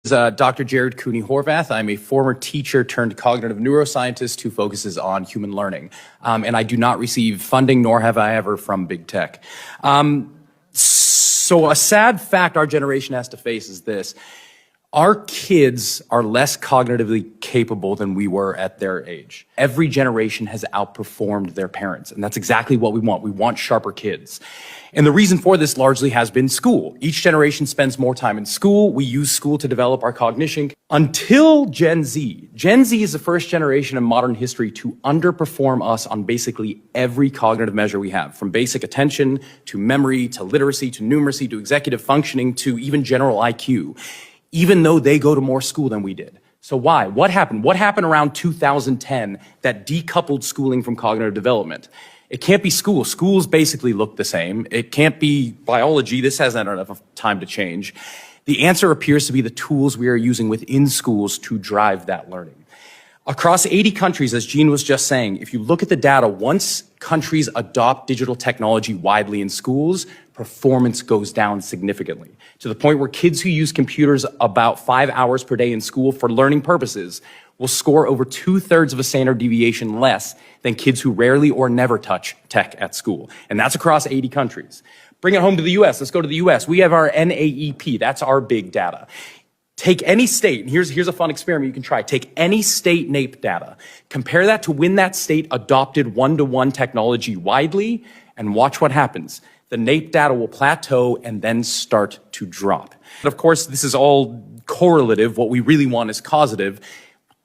Dr. Jared Cooney Horvath. I'm a former teacher turned cognitive neuroscientist who focuses on human learning. And I do not receive funding, nor have I ever, from big tech. So a sad fact our generation has to face is this. Our kids are less cognitively capable than we were at their age. Every generation has outperformed their parents, and that's exactly what we want. We want sharper kids. And the reason for this largely has been school. Each generation spends more time in school. We use school to develop our cognition until Gen Z. Gen Z is the first generation in modern history to underperform us on basically every cognitive measure we have, from basic attention to memory to literacy to numeracy to executive functioning to even general IQ, even though they go to more school than we did. So why? What happened? What happened around 2010 that decoupled schooling from cognitive development? It can't be school. Schools basically look the same. It can't be biology. This hasn't had enough time to change. The answer appears to be the tools we are using within schools to drive that learning. Across 80 countries, as Gene was just saying, if you look at the data, once countries adopt digital technology widely in schools, performance goes down significantly, to the point where kids who use computers about 5 hours per day in school for learning purposes will score over 2/3 of a standard deviation less than kids who rarely or never touch tech at school. And that's across 80 countries. Bring it home to the US. Let's go to the US. We have our NAEP. That's our big data. Take any state, and here's a fun experiment you can try. Take any state NAEP data, compare that to when that state adopted one-to-one technology widely, and watch what happens. The NAEP data will plateau and then start to drop. Of course, this is all correlative. What we really want is causative.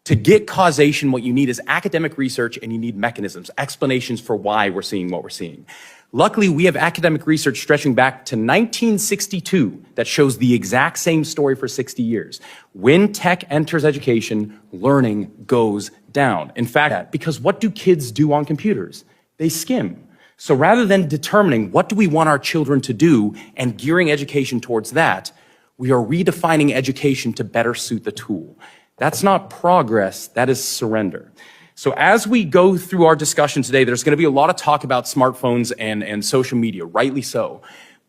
To get causation, what you need is academic research, and you need mechanisms, explanations for why we're seeing what we're seeing. Luckily, we have academic research stretching back to 1962 that shows the exact same story for 60 years. When tech enters education, learning goes down. In fact, because what do kids do on computers? They skim. So rather than determining what do we want our children to do and gearing education towards that, we are redefining education to better suit the tool. That's not progress, that is surrender. So as we go through our discussion today, there's going to be a lot of talk about smartphones and social media, rightly so.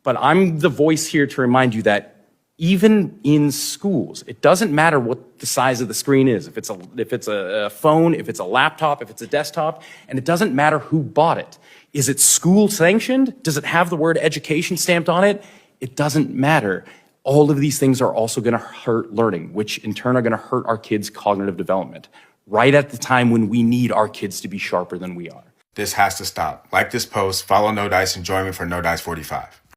But I'm the voice here to remind you that even in schools, it doesn't matter what the size of the screen is, if it's a phone, if it's a laptop, if it's a desktop, and it doesn't matter who bought it. Is it school sanctioned? Does it have the word education stamped on it? It doesn't matter. All of these things are also going to hurt learning, which in turn are going to hurt our kids' cognitive development, right at the time when we need our kids to be sharper than we are. This has to stop. Like this post, follow No Dice, and join me for No Dice 45.